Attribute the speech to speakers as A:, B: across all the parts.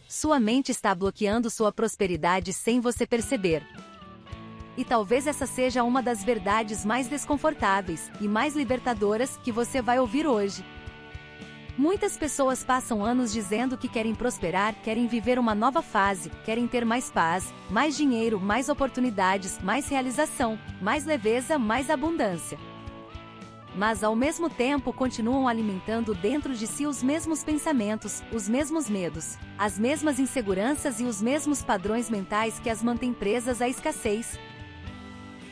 A: Sua mente está bloqueando sua prosperidade sem você perceber. E talvez essa seja uma das verdades mais desconfortáveis e mais libertadoras que você vai ouvir hoje. Muitas pessoas passam anos dizendo que querem prosperar, querem viver uma nova fase, querem ter mais paz, mais dinheiro, mais oportunidades, mais realização, mais leveza, mais abundância. Mas ao mesmo tempo continuam alimentando dentro de si os mesmos pensamentos, os mesmos medos, as mesmas inseguranças e os mesmos padrões mentais que as mantêm presas à escassez.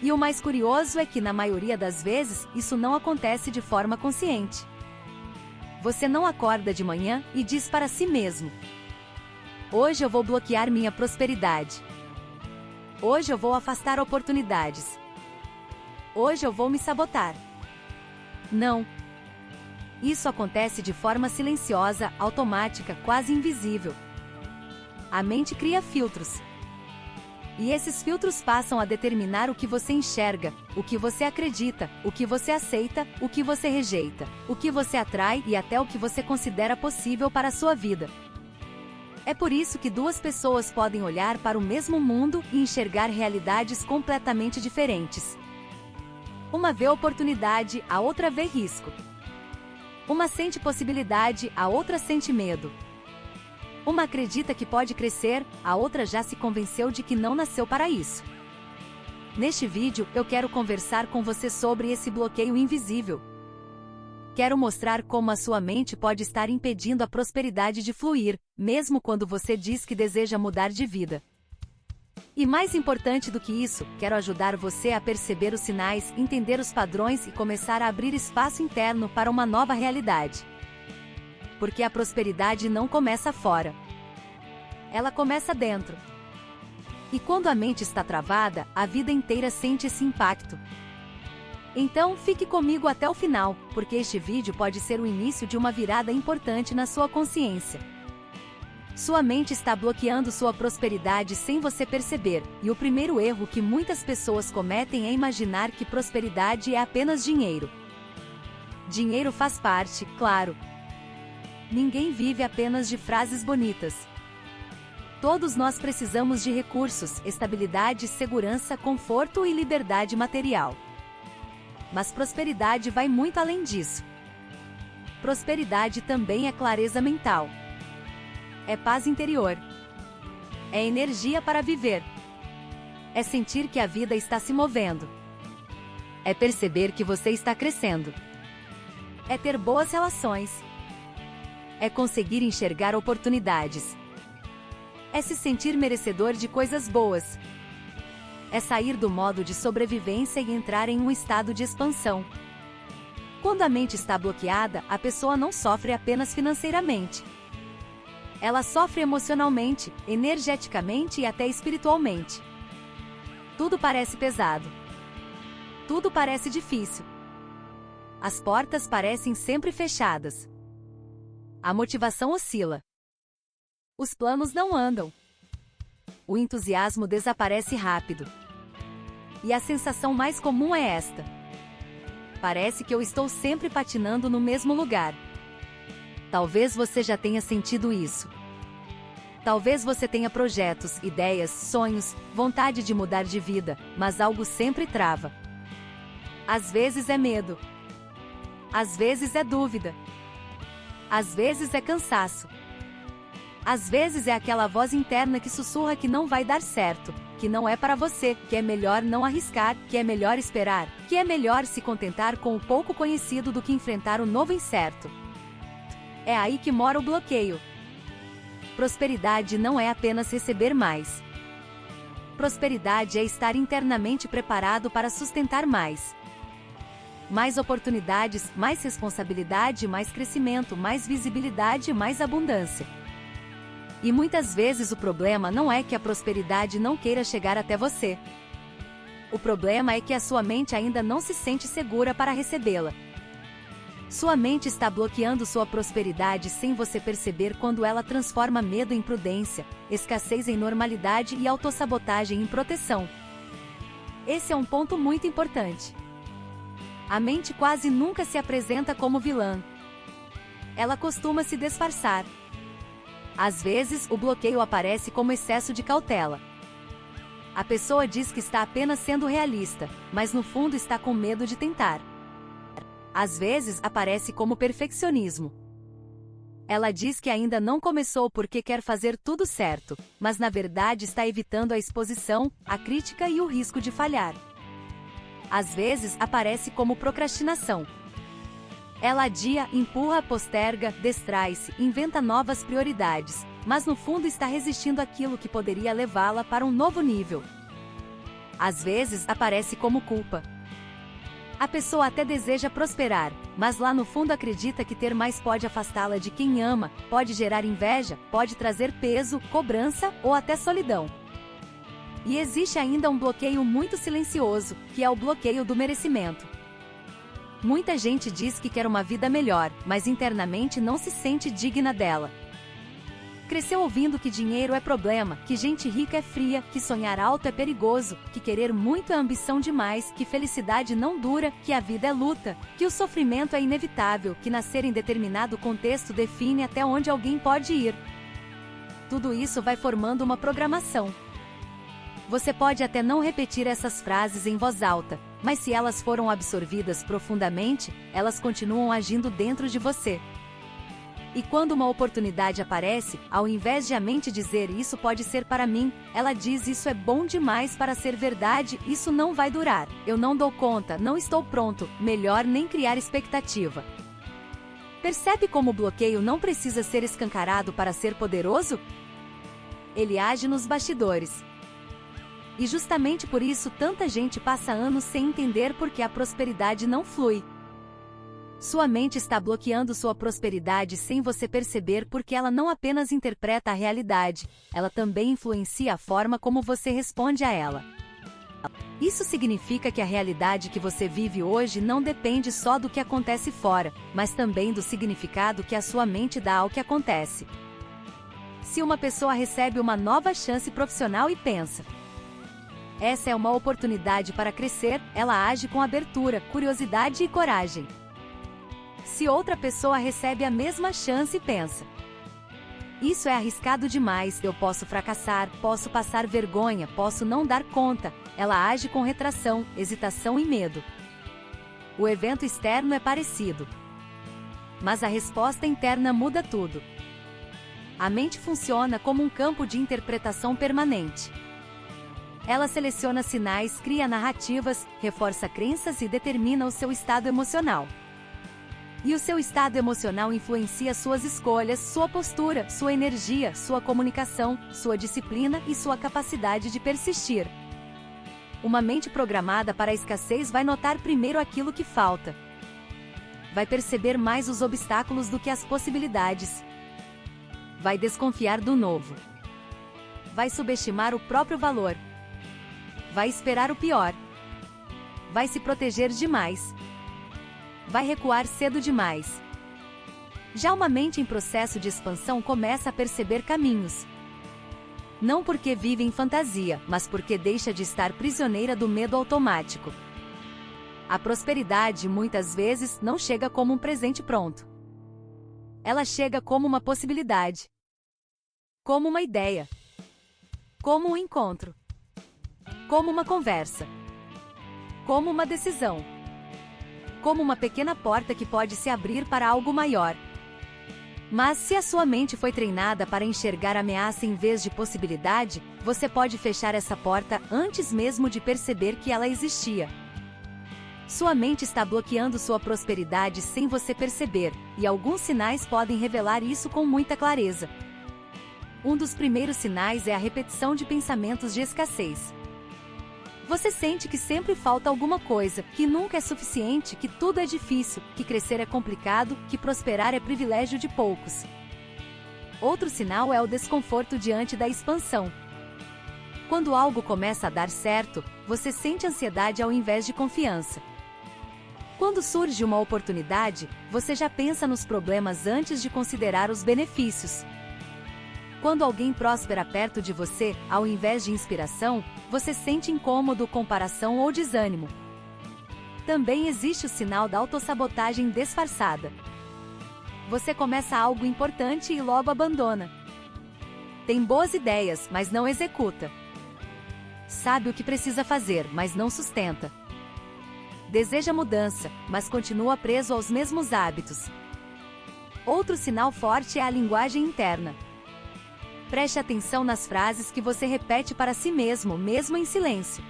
A: E o mais curioso é que, na maioria das vezes, isso não acontece de forma consciente. Você não acorda de manhã e diz para si mesmo: hoje eu vou bloquear minha prosperidade. Hoje eu vou afastar oportunidades. Hoje eu vou me sabotar. Não. Isso acontece de forma silenciosa, automática, quase invisível. A mente cria filtros. E esses filtros passam a determinar o que você enxerga, o que você acredita, o que você aceita, o que você rejeita, o que você atrai e até o que você considera possível para a sua vida. É por isso que duas pessoas podem olhar para o mesmo mundo e enxergar realidades completamente diferentes. Uma vê oportunidade, a outra vê risco. Uma sente possibilidade, a outra sente medo. Uma acredita que pode crescer, a outra já se convenceu de que não nasceu para isso. Neste vídeo, eu quero conversar com você sobre esse bloqueio invisível. Quero mostrar como a sua mente pode estar impedindo a prosperidade de fluir, mesmo quando você diz que deseja mudar de vida. E mais importante do que isso, quero ajudar você a perceber os sinais, entender os padrões e começar a abrir espaço interno para uma nova realidade. Porque a prosperidade não começa fora. Ela começa dentro. E quando a mente está travada, a vida inteira sente esse impacto. Então, fique comigo até o final, porque este vídeo pode ser o início de uma virada importante na sua consciência. Sua mente está bloqueando sua prosperidade sem você perceber, e o primeiro erro que muitas pessoas cometem é imaginar que prosperidade é apenas dinheiro. Dinheiro faz parte, claro. Ninguém vive apenas de frases bonitas. Todos nós precisamos de recursos, estabilidade, segurança, conforto e liberdade material. Mas prosperidade vai muito além disso. Prosperidade também é clareza mental. É paz interior. É energia para viver. É sentir que a vida está se movendo. É perceber que você está crescendo. É ter boas relações. É conseguir enxergar oportunidades. É se sentir merecedor de coisas boas. É sair do modo de sobrevivência e entrar em um estado de expansão. Quando a mente está bloqueada, a pessoa não sofre apenas financeiramente. Ela sofre emocionalmente, energeticamente e até espiritualmente. Tudo parece pesado. Tudo parece difícil. As portas parecem sempre fechadas. A motivação oscila. Os planos não andam. O entusiasmo desaparece rápido. E a sensação mais comum é esta: parece que eu estou sempre patinando no mesmo lugar. Talvez você já tenha sentido isso. Talvez você tenha projetos, ideias, sonhos, vontade de mudar de vida, mas algo sempre trava. Às vezes é medo. Às vezes é dúvida. Às vezes é cansaço. Às vezes é aquela voz interna que sussurra que não vai dar certo, que não é para você, que é melhor não arriscar, que é melhor esperar, que é melhor se contentar com o pouco conhecido do que enfrentar o novo incerto. É aí que mora o bloqueio. Prosperidade não é apenas receber mais. Prosperidade é estar internamente preparado para sustentar mais. Mais oportunidades, mais responsabilidade, mais crescimento, mais visibilidade, mais abundância. E muitas vezes o problema não é que a prosperidade não queira chegar até você. O problema é que a sua mente ainda não se sente segura para recebê-la. Sua mente está bloqueando sua prosperidade sem você perceber quando ela transforma medo em prudência, escassez em normalidade e autossabotagem em proteção. Esse é um ponto muito importante. A mente quase nunca se apresenta como vilã. Ela costuma se disfarçar. Às vezes, o bloqueio aparece como excesso de cautela. A pessoa diz que está apenas sendo realista, mas no fundo está com medo de tentar. Às vezes, aparece como perfeccionismo. Ela diz que ainda não começou porque quer fazer tudo certo, mas na verdade está evitando a exposição, a crítica e o risco de falhar. Às vezes, aparece como procrastinação. Ela adia, empurra, posterga, distrai-se, inventa novas prioridades, mas no fundo está resistindo àquilo que poderia levá-la para um novo nível. Às vezes, aparece como culpa. A pessoa até deseja prosperar, mas lá no fundo acredita que ter mais pode afastá-la de quem ama, pode gerar inveja, pode trazer peso, cobrança ou até solidão. E existe ainda um bloqueio muito silencioso, que é o bloqueio do merecimento. Muita gente diz que quer uma vida melhor, mas internamente não se sente digna dela. Cresceu ouvindo que dinheiro é problema, que gente rica é fria, que sonhar alto é perigoso, que querer muito é ambição demais, que felicidade não dura, que a vida é luta, que o sofrimento é inevitável, que nascer em determinado contexto define até onde alguém pode ir. Tudo isso vai formando uma programação. Você pode até não repetir essas frases em voz alta, mas se elas foram absorvidas profundamente, elas continuam agindo dentro de você. E quando uma oportunidade aparece, ao invés de a mente dizer isso pode ser para mim, ela diz isso é bom demais para ser verdade, isso não vai durar, eu não dou conta, não estou pronto, melhor nem criar expectativa. Percebe como o bloqueio não precisa ser escancarado para ser poderoso? Ele age nos bastidores. E justamente por isso tanta gente passa anos sem entender por que a prosperidade não flui. Sua mente está bloqueando sua prosperidade sem você perceber porque ela não apenas interpreta a realidade, ela também influencia a forma como você responde a ela. Isso significa que a realidade que você vive hoje não depende só do que acontece fora, mas também do significado que a sua mente dá ao que acontece. Se uma pessoa recebe uma nova chance profissional e pensa: essa é uma oportunidade para crescer, ela age com abertura, curiosidade e coragem. Se outra pessoa recebe a mesma chance e pensa: isso é arriscado demais, eu posso fracassar, posso passar vergonha, posso não dar conta, ela age com retração, hesitação e medo. O evento externo é parecido, mas a resposta interna muda tudo. A mente funciona como um campo de interpretação permanente. Ela seleciona sinais, cria narrativas, reforça crenças e determina o seu estado emocional. E o seu estado emocional influencia suas escolhas, sua postura, sua energia, sua comunicação, sua disciplina e sua capacidade de persistir. Uma mente programada para a escassez vai notar primeiro aquilo que falta. Vai perceber mais os obstáculos do que as possibilidades. Vai desconfiar do novo. Vai subestimar o próprio valor. Vai esperar o pior. Vai se proteger demais. Vai recuar cedo demais. Já uma mente em processo de expansão começa a perceber caminhos. Não porque vive em fantasia, mas porque deixa de estar prisioneira do medo automático. A prosperidade muitas vezes não chega como um presente pronto. Ela chega como uma possibilidade. Como uma ideia. Como um encontro. Como uma conversa. Como uma decisão. Como uma pequena porta que pode se abrir para algo maior. Mas se a sua mente foi treinada para enxergar ameaça em vez de possibilidade, você pode fechar essa porta antes mesmo de perceber que ela existia. Sua mente está bloqueando sua prosperidade sem você perceber, e alguns sinais podem revelar isso com muita clareza. Um dos primeiros sinais é a repetição de pensamentos de escassez. Você sente que sempre falta alguma coisa, que nunca é suficiente, que tudo é difícil, que crescer é complicado, que prosperar é privilégio de poucos. Outro sinal é o desconforto diante da expansão. Quando algo começa a dar certo, você sente ansiedade ao invés de confiança. Quando surge uma oportunidade, você já pensa nos problemas antes de considerar os benefícios. Quando alguém próspera perto de você, ao invés de inspiração, você sente incômodo, comparação ou desânimo. Também existe o sinal da autossabotagem disfarçada. Você começa algo importante e logo abandona. Tem boas ideias, mas não executa. Sabe o que precisa fazer, mas não sustenta. Deseja mudança, mas continua preso aos mesmos hábitos. Outro sinal forte é a linguagem interna. Preste atenção nas frases que você repete para si mesmo, mesmo em silêncio.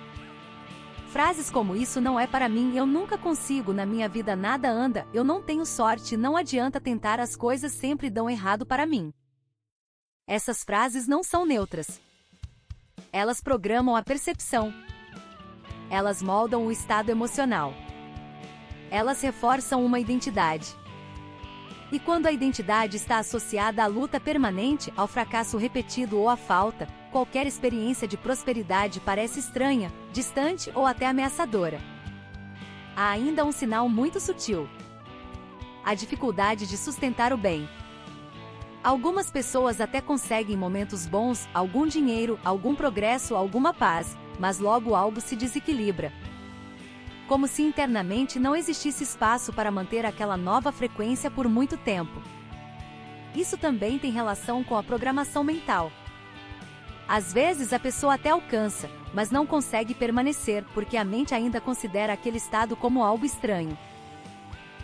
A: Frases como "isso não é para mim", "eu nunca consigo", "na minha vida nada anda", "eu não tenho sorte", "não adianta tentar, as coisas sempre dão errado para mim". Essas frases não são neutras. Elas programam a percepção. Elas moldam o estado emocional. Elas reforçam uma identidade. E quando a identidade está associada à luta permanente, ao fracasso repetido ou à falta, qualquer experiência de prosperidade parece estranha, distante ou até ameaçadora. Há ainda um sinal muito sutil: a dificuldade de sustentar o bem. Algumas pessoas até conseguem momentos bons, algum dinheiro, algum progresso, alguma paz, mas logo algo se desequilibra. Como se internamente não existisse espaço para manter aquela nova frequência por muito tempo. Isso também tem relação com a programação mental. Às vezes a pessoa até alcança, mas não consegue permanecer, porque a mente ainda considera aquele estado como algo estranho.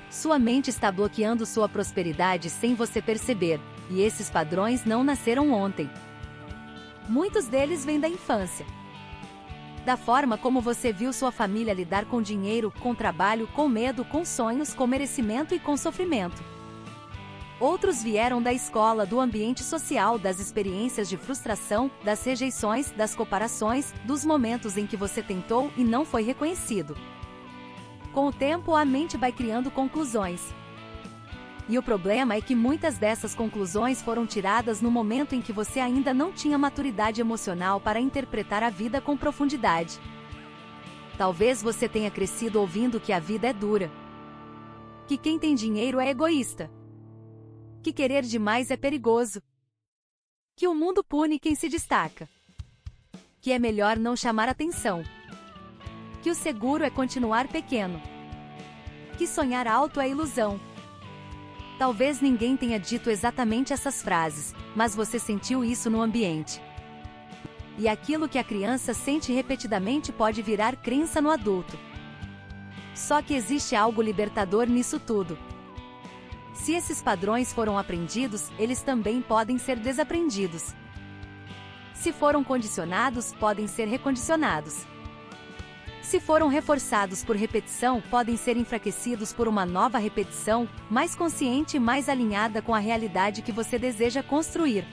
A: Sua mente está bloqueando sua prosperidade sem você perceber, e esses padrões não nasceram ontem. Muitos deles vêm da infância. Da forma como você viu sua família lidar com dinheiro, com trabalho, com medo, com sonhos, com merecimento e com sofrimento. Outros vieram da escola, do ambiente social, das experiências de frustração, das rejeições, das comparações, dos momentos em que você tentou e não foi reconhecido. Com o tempo, a mente vai criando conclusões. E o problema é que muitas dessas conclusões foram tiradas no momento em que você ainda não tinha maturidade emocional para interpretar a vida com profundidade. Talvez você tenha crescido ouvindo que a vida é dura, que quem tem dinheiro é egoísta, que querer demais é perigoso, que o mundo pune quem se destaca, que é melhor não chamar atenção, que o seguro é continuar pequeno, que sonhar alto é ilusão. Talvez ninguém tenha dito exatamente essas frases, mas você sentiu isso no ambiente. E aquilo que a criança sente repetidamente pode virar crença no adulto. Só que existe algo libertador nisso tudo. Se esses padrões foram aprendidos, eles também podem ser desaprendidos. Se foram condicionados, podem ser recondicionados. Se foram reforçados por repetição, podem ser enfraquecidos por uma nova repetição, mais consciente e mais alinhada com a realidade que você deseja construir.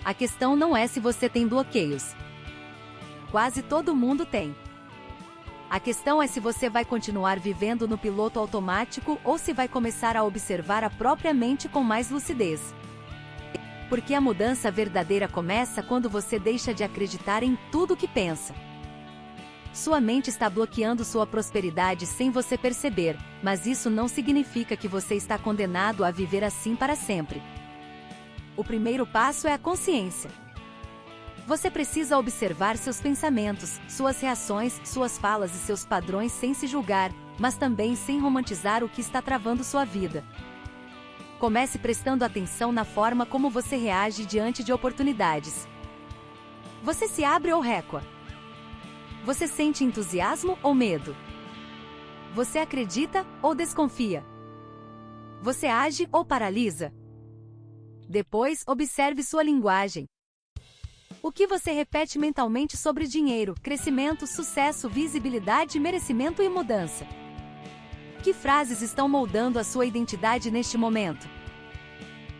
A: A questão não é se você tem bloqueios. Quase todo mundo tem. A questão é se você vai continuar vivendo no piloto automático ou se vai começar a observar a própria mente com mais lucidez. Porque a mudança verdadeira começa quando você deixa de acreditar em tudo que pensa. Sua mente está bloqueando sua prosperidade sem você perceber, mas isso não significa que você está condenado a viver assim para sempre. O primeiro passo é a consciência. Você precisa observar seus pensamentos, suas reações, suas falas e seus padrões sem se julgar, mas também sem romantizar o que está travando sua vida. Comece prestando atenção na forma como você reage diante de oportunidades. Você se abre ou recua? Você sente entusiasmo ou medo? Você acredita ou desconfia? Você age ou paralisa? Depois, observe sua linguagem. O que você repete mentalmente sobre dinheiro, crescimento, sucesso, visibilidade, merecimento e mudança? Que frases estão moldando a sua identidade neste momento?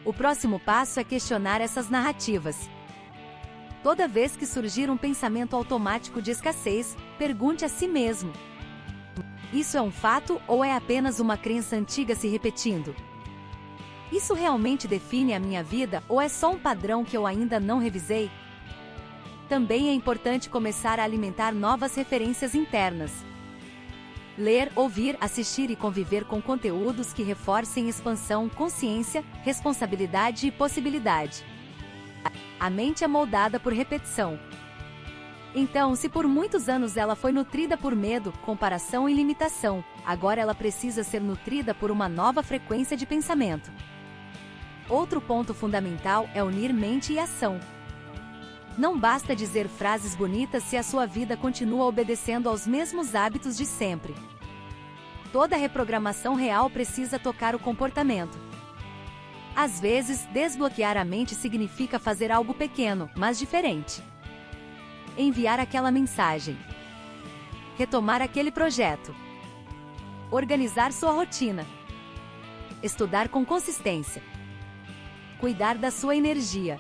A: O próximo passo é questionar essas narrativas. Toda vez que surgir um pensamento automático de escassez, pergunte a si mesmo: isso é um fato ou é apenas uma crença antiga se repetindo? Isso realmente define a minha vida ou é só um padrão que eu ainda não revisei? Também é importante começar a alimentar novas referências internas. Ler, ouvir, assistir e conviver com conteúdos que reforcem expansão, consciência, responsabilidade e possibilidade. A mente é moldada por repetição. Então, se por muitos anos ela foi nutrida por medo, comparação e limitação, agora ela precisa ser nutrida por uma nova frequência de pensamento. Outro ponto fundamental é unir mente e ação. Não basta dizer frases bonitas se a sua vida continua obedecendo aos mesmos hábitos de sempre. Toda reprogramação real precisa tocar o comportamento. Às vezes, desbloquear a mente significa fazer algo pequeno, mas diferente. Enviar aquela mensagem. Retomar aquele projeto. Organizar sua rotina. Estudar com consistência. Cuidar da sua energia.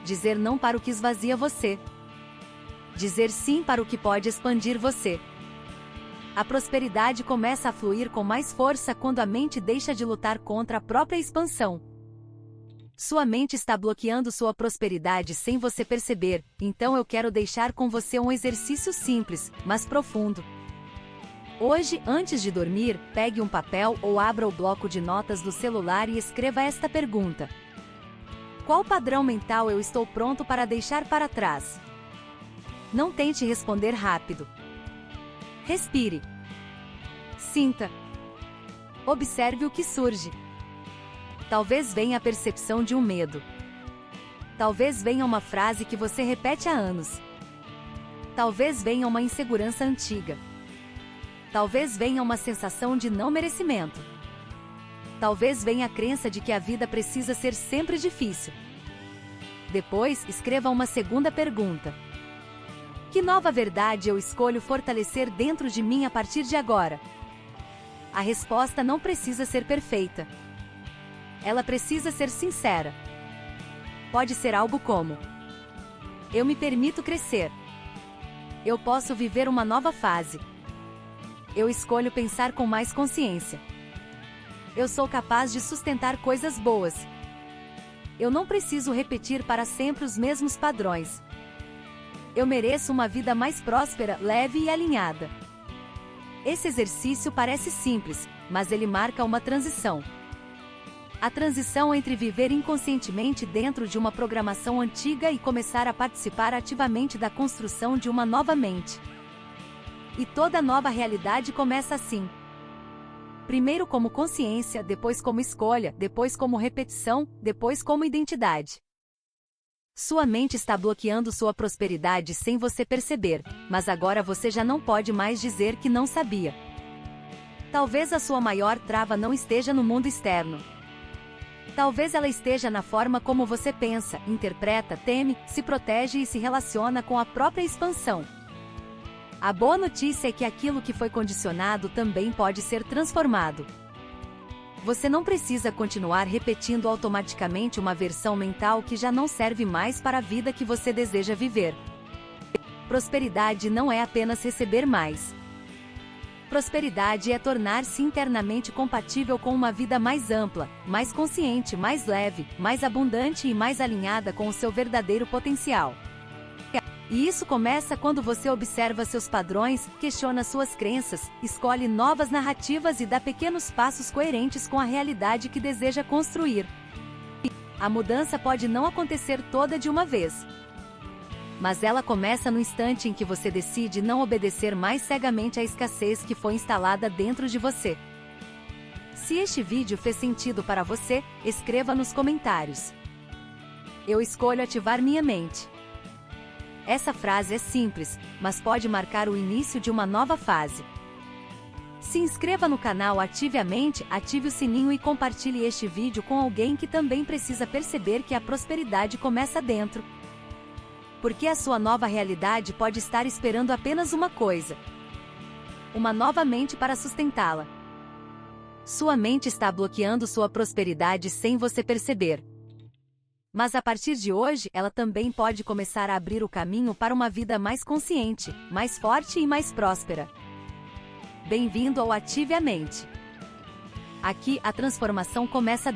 A: Dizer não para o que esvazia você. Dizer sim para o que pode expandir você. A prosperidade começa a fluir com mais força quando a mente deixa de lutar contra a própria expansão. Sua mente está bloqueando sua prosperidade sem você perceber, então eu quero deixar com você um exercício simples, mas profundo. Hoje, antes de dormir, pegue um papel ou abra o bloco de notas do celular e escreva esta pergunta: qual padrão mental eu estou pronto para deixar para trás? Não tente responder rápido. Respire. Sinta. Observe o que surge. Talvez venha a percepção de um medo. Talvez venha uma frase que você repete há anos. Talvez venha uma insegurança antiga. Talvez venha uma sensação de não merecimento. Talvez venha a crença de que a vida precisa ser sempre difícil. Depois, escreva uma segunda pergunta: que nova verdade eu escolho fortalecer dentro de mim a partir de agora? A resposta não precisa ser perfeita. Ela precisa ser sincera. Pode ser algo como: eu me permito crescer. Eu posso viver uma nova fase. Eu escolho pensar com mais consciência. Eu sou capaz de sustentar coisas boas. Eu não preciso repetir para sempre os mesmos padrões. Eu mereço uma vida mais próspera, leve e alinhada. Esse exercício parece simples, mas ele marca uma transição. A transição entre viver inconscientemente dentro de uma programação antiga e começar a participar ativamente da construção de uma nova mente. E toda nova realidade começa assim. Primeiro como consciência, depois como escolha, depois como repetição, depois como identidade. Sua mente está bloqueando sua prosperidade sem você perceber, mas agora você já não pode mais dizer que não sabia. Talvez a sua maior trava não esteja no mundo externo. Talvez ela esteja na forma como você pensa, interpreta, teme, se protege e se relaciona com a própria expansão. A boa notícia é que aquilo que foi condicionado também pode ser transformado. Você não precisa continuar repetindo automaticamente uma versão mental que já não serve mais para a vida que você deseja viver. Prosperidade não é apenas receber mais. Prosperidade é tornar-se internamente compatível com uma vida mais ampla, mais consciente, mais leve, mais abundante e mais alinhada com o seu verdadeiro potencial. E isso começa quando você observa seus padrões, questiona suas crenças, escolhe novas narrativas e dá pequenos passos coerentes com a realidade que deseja construir. A mudança pode não acontecer toda de uma vez. Mas ela começa no instante em que você decide não obedecer mais cegamente à escassez que foi instalada dentro de você. Se este vídeo fez sentido para você, escreva nos comentários: eu escolho ativar minha mente. Essa frase é simples, mas pode marcar o início de uma nova fase. Se inscreva no canal, ative a mente, ative o sininho e compartilhe este vídeo com alguém que também precisa perceber que a prosperidade começa dentro. Porque a sua nova realidade pode estar esperando apenas uma coisa: uma nova mente para sustentá-la. Sua mente está bloqueando sua prosperidade sem você perceber. Mas a partir de hoje, ela também pode começar a abrir o caminho para uma vida mais consciente, mais forte e mais próspera. Bem-vindo ao Ative a Mente. Aqui, a transformação começa